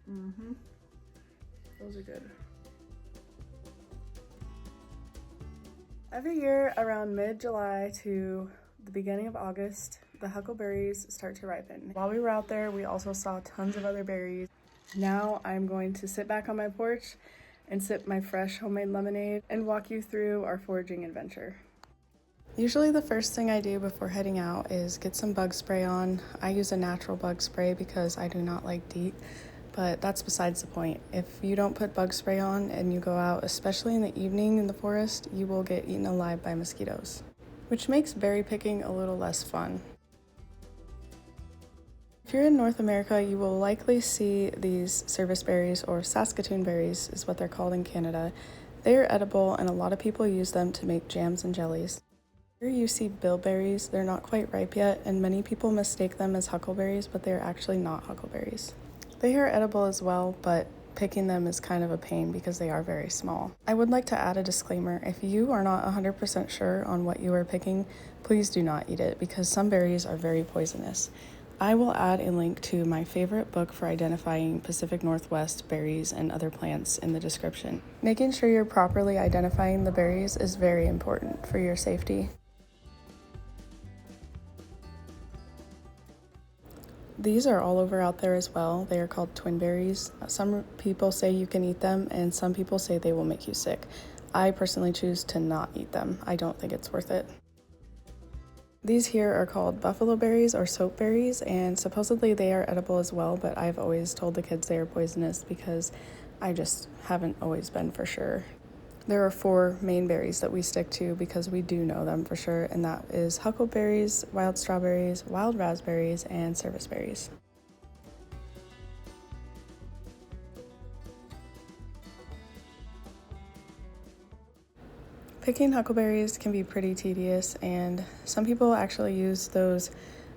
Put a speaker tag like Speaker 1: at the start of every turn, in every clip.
Speaker 1: Those are good. Every year around mid-July to the beginning of August, the huckleberries start to ripen. While we were out there, we also saw tons of other berries. Now I'm going to sit back on my porch and sip my fresh homemade lemonade and walk you through our foraging adventure. Usually the first thing I do before heading out is get some bug spray on. I use a natural bug spray because I do not like DEET, but that's besides the point. If you don't put bug spray on and you go out, especially in the evening in the forest, you will get eaten alive by mosquitoes, which makes berry picking a little less fun. If you're in North America, you will likely see these service berries, or Saskatoon berries is what they're called in Canada. They are edible and a lot of people use them to make jams and jellies. Here you see bilberries. They're not quite ripe yet and many people mistake them as huckleberries, but they're actually not huckleberries. They are edible as well, but picking them is kind of a pain because they are very small. I would like to add a disclaimer. If you are not 100% sure on what you are picking, please do not eat it because some berries are very poisonous. I will add a link to my favorite book for identifying Pacific Northwest berries and other plants in the description. Making sure you're properly identifying the berries is very important for your safety. These are all over out there as well. They are called twin berries. Some people say you can eat them and some people say they will make you sick. I personally choose to not eat them. I don't think it's worth it. These here are called buffalo berries or soap berries, and supposedly they are edible as well, but I've always told the kids they are poisonous because I just haven't always been for sure. There are 4 main berries that we stick to because we do know them for sure, and that is huckleberries, wild strawberries, wild raspberries, and service berries. Picking huckleberries can be pretty tedious, and some people actually use those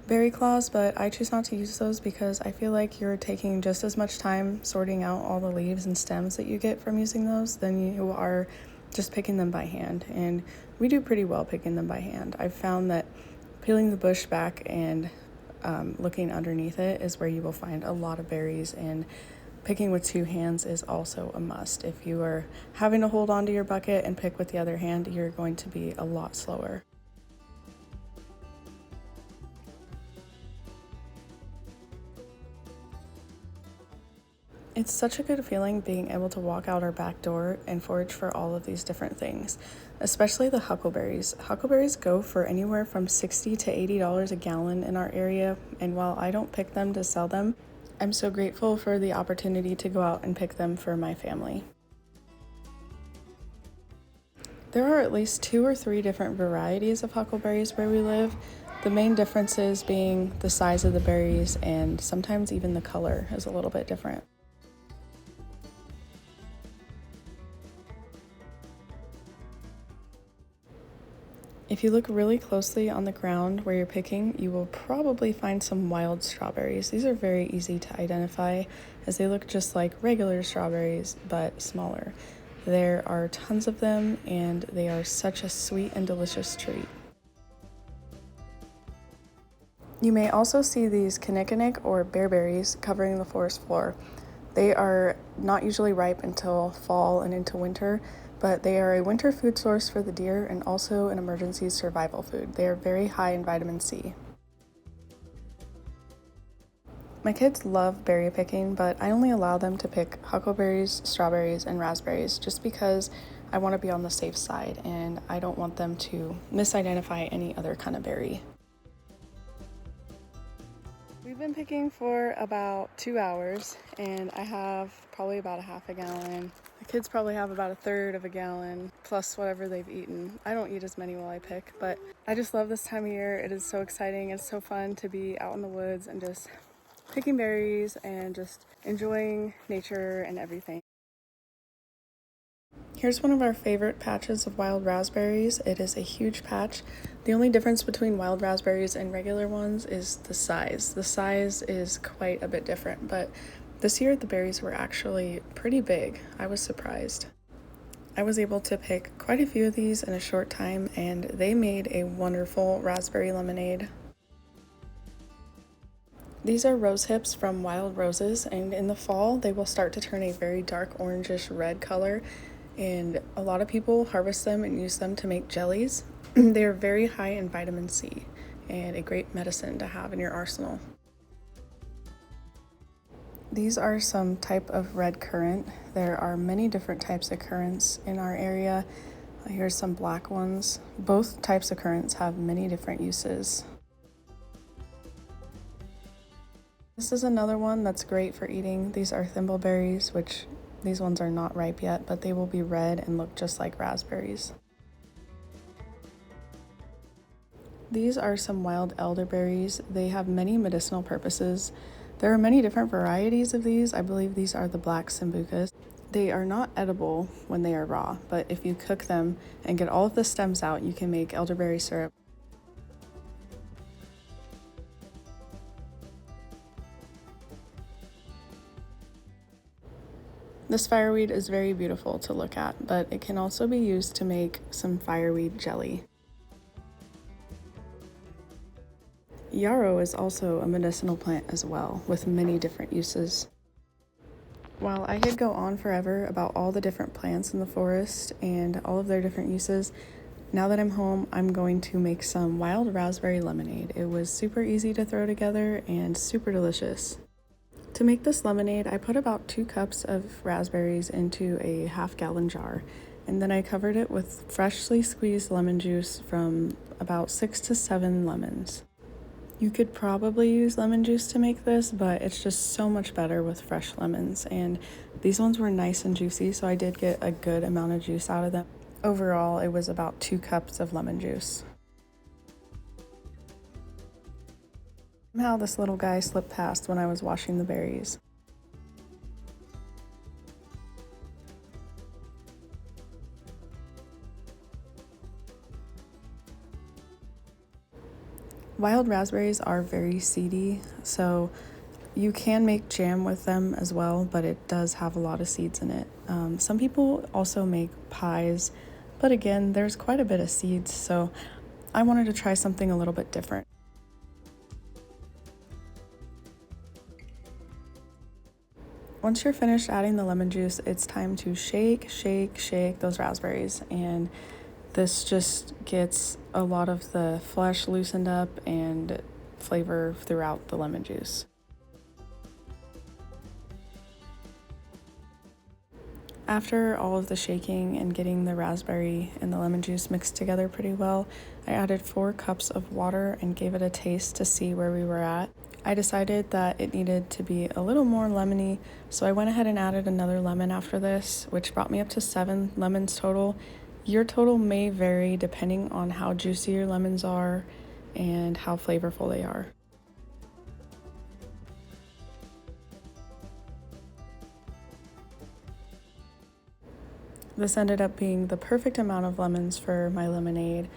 Speaker 1: berry claws, but I choose not to use those because I feel like you're taking just as much time sorting out all the leaves and stems that you get from using those than you are just picking them by hand, and we do pretty well picking them by hand. I've found that peeling the bush back and looking underneath it is where you will find a lot of berries, and picking with 2 hands is also a must. If you are having to hold onto your bucket and pick with the other hand, you're going to be a lot slower. It's such a good feeling being able to walk out our back door and forage for all of these different things, especially the huckleberries. Huckleberries go for anywhere from $60 to $80 a gallon in our area, and while I don't pick them to sell them, I'm so grateful for the opportunity to go out and pick them for my family. There are at least 2 or 3 different varieties of huckleberries where we live. The main differences being the size of the berries and sometimes even the color is a little bit different. If you look really closely on the ground where you're picking, you will probably find some wild strawberries. These are very easy to identify as they look just like regular strawberries, but smaller. There are tons of them, and they are such a sweet and delicious treat. You may also see these kinnikinnick or bearberries covering the forest floor. They are not usually ripe until fall and into winter, but they are a winter food source for the deer and also an emergency survival food. They are very high in vitamin C. My kids love berry picking, but I only allow them to pick huckleberries, strawberries, and raspberries just because I want to be on the safe side and I don't want them to misidentify any other kind of berry. We've been picking for about 2 hours, and I have probably about a half a gallon. The kids probably have about a third of a gallon, plus whatever they've eaten. I don't eat as many while I pick, but I just love this time of year. It is so exciting. It's so fun to be out in the woods and just picking berries and just enjoying nature and everything. Here's one of our favorite patches of wild raspberries. It is a huge patch. The only difference between wild raspberries and regular ones is the size. The size is quite a bit different, but this year the berries were actually pretty big. I was surprised. I was able to pick quite a few of these in a short time, and they made a wonderful raspberry lemonade. These are rose hips from wild roses, and in the fall they will start to turn a very dark orangish red color, and a lot of people harvest them and use them to make jellies. They are very high in vitamin C and a great medicine to have in your arsenal. These are some type of red currant. There are many different types of currants in our area. Here's some black ones. Both types of currants have many different uses. This is another one that's great for eating. These are thimbleberries, which these ones are not ripe yet, but they will be red and look just like raspberries. These are some wild elderberries. They have many medicinal purposes. There are many different varieties of these. I believe these are the black sambucas. They are not edible when they are raw, but if you cook them and get all of the stems out, you can make elderberry syrup. This fireweed is very beautiful to look at, but it can also be used to make some fireweed jelly. Yarrow is also a medicinal plant as well, with many different uses. While I could go on forever about all the different plants in the forest and all of their different uses, now that I'm home, I'm going to make some wild raspberry lemonade. It was super easy to throw together and super delicious. To make this lemonade, I put about 2 cups of raspberries into a half-gallon jar, and then I covered it with freshly squeezed lemon juice from about 6 to 7 lemons. You could probably use lemon juice to make this, but it's just so much better with fresh lemons, and these ones were nice and juicy, so I did get a good amount of juice out of them. Overall, it was about 2 cups of lemon juice. Somehow this little guy slipped past when I was washing the berries. Wild raspberries are very seedy, so you can make jam with them as well, but it does have a lot of seeds in it. Some people also make pies, but again, there's quite a bit of seeds, so I wanted to try something a little bit different. Once you're finished adding the lemon juice, it's time to shake those raspberries, and this just gets a lot of the flesh loosened up and flavor throughout the lemon juice. After all of the shaking and getting the raspberry and the lemon juice mixed together pretty well, I added 4 cups of water and gave it a taste to see where we were at. I decided that it needed to be a little more lemony, so I went ahead and added another lemon after this, which brought me up to 7 lemons total. Your total may vary depending on how juicy your lemons are and how flavorful they are. This ended up being the perfect amount of lemons for my lemonade.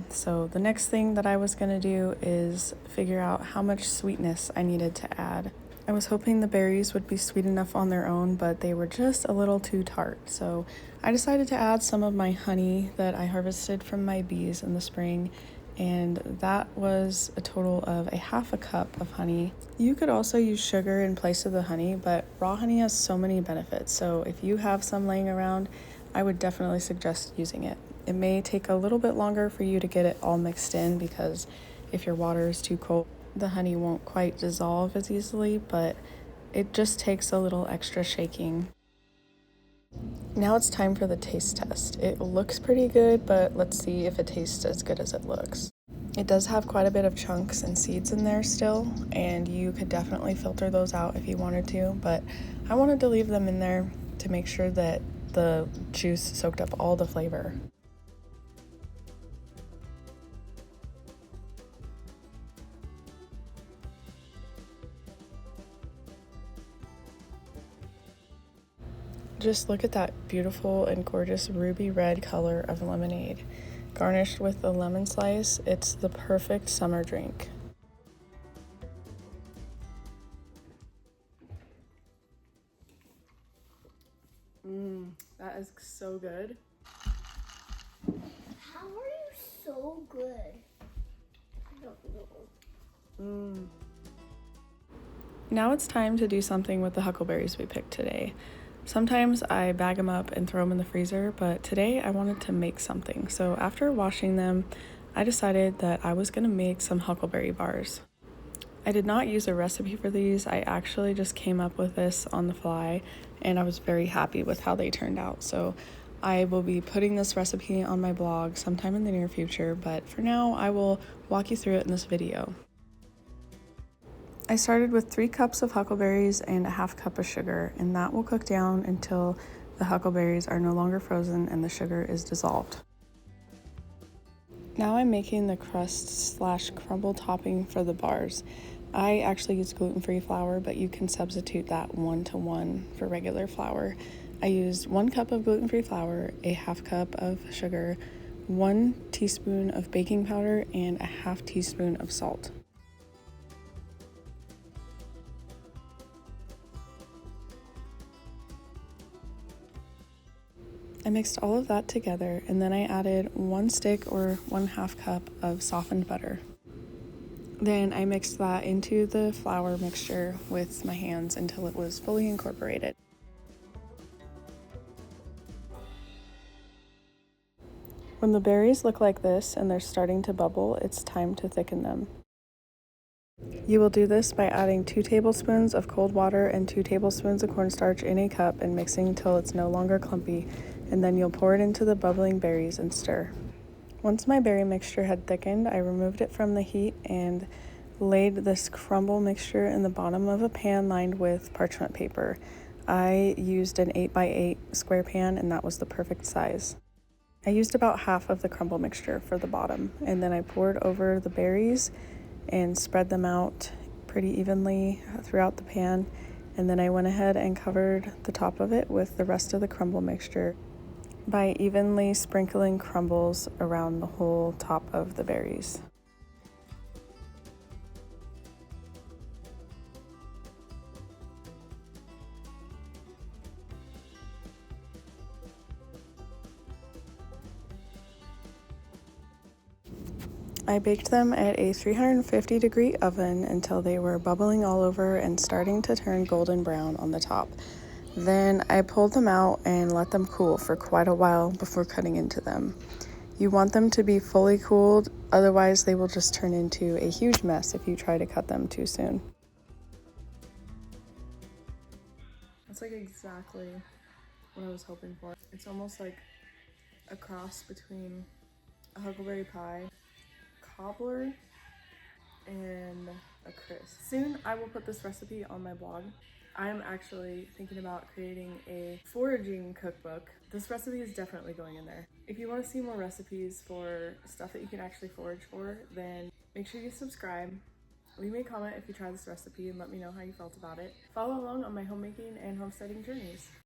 Speaker 1: So the next thing that I was gonna do is figure out how much sweetness I needed to add. I was hoping the berries would be sweet enough on their own, but they were just a little too tart. So I decided to add some of my honey that I harvested from my bees in the spring, and that was a total of a half a cup of honey. You could also use sugar in place of the honey, but raw honey has so many benefits, so if you have some laying around, I would definitely suggest using it. It may take a little bit longer for you to get it all mixed in because if your water is too cold, the honey won't quite dissolve as easily, but it just takes a little extra shaking. Now it's time for the taste test. It looks pretty good, but let's see if it tastes as good as it looks. It does have quite a bit of chunks and seeds in there still, and you could definitely filter those out if you wanted to, but I wanted to leave them in there to make sure that the juice soaked up all the flavor. Just look at that beautiful and gorgeous ruby red color of lemonade. Garnished with a lemon slice, it's the perfect summer drink. That is so good.
Speaker 2: How are you so good? I don't know.
Speaker 1: Now it's time to do something with the huckleberries we picked today. Sometimes I bag them up and throw them in the freezer, but today I wanted to make something. So after washing them, I decided that I was gonna make some huckleberry bars. I did not use a recipe for these. I actually just came up with this on the fly and I was very happy with how they turned out. So I will be putting this recipe on my blog sometime in the near future, but for now I will walk you through it in this video. I started with 3 cups of huckleberries and a half cup of sugar, and that will cook down until the huckleberries are no longer frozen and the sugar is dissolved. Now I'm making the crust / crumble topping for the bars. I actually use gluten-free flour, but you can substitute that 1-to-1 for regular flour. I used 1 cup of gluten-free flour, a half cup of sugar, 1 teaspoon of baking powder, and a half teaspoon of salt. I mixed all of that together and then I added 1 stick or 1/2 cup of softened butter. Then I mixed that into the flour mixture with my hands until it was fully incorporated. When the berries look like this and they're starting to bubble, it's time to thicken them. You will do this by adding 2 tablespoons of cold water and 2 tablespoons of cornstarch in a cup and mixing until it's no longer clumpy, and then you'll pour it into the bubbling berries and stir. Once my berry mixture had thickened, I removed it from the heat and laid this crumble mixture in the bottom of a pan lined with parchment paper. I used an 8x8 square pan and that was the perfect size. I used about half of the crumble mixture for the bottom, and then I poured over the berries and spread them out pretty evenly throughout the pan, and then I went ahead and covered the top of it with the rest of the crumble mixture by evenly sprinkling crumbles around the whole top of the berries. I baked them at a 350-degree oven until they were bubbling all over and starting to turn golden brown on the top. Then I pulled them out and let them cool for quite a while before cutting into them. You want them to be fully cooled, otherwise they will just turn into a huge mess if you try to cut them too soon. That's like exactly what I was hoping for. It's almost like a cross between a huckleberry pie, cobbler, and a crisp. Soon I will put this recipe on my blog. I am actually thinking about creating a foraging cookbook. This recipe is definitely going in there. If you want to see more recipes for stuff that you can actually forage for, then make sure you subscribe. Leave me a comment if you try this recipe and let me know how you felt about it. Follow along on my homemaking and homesteading journeys.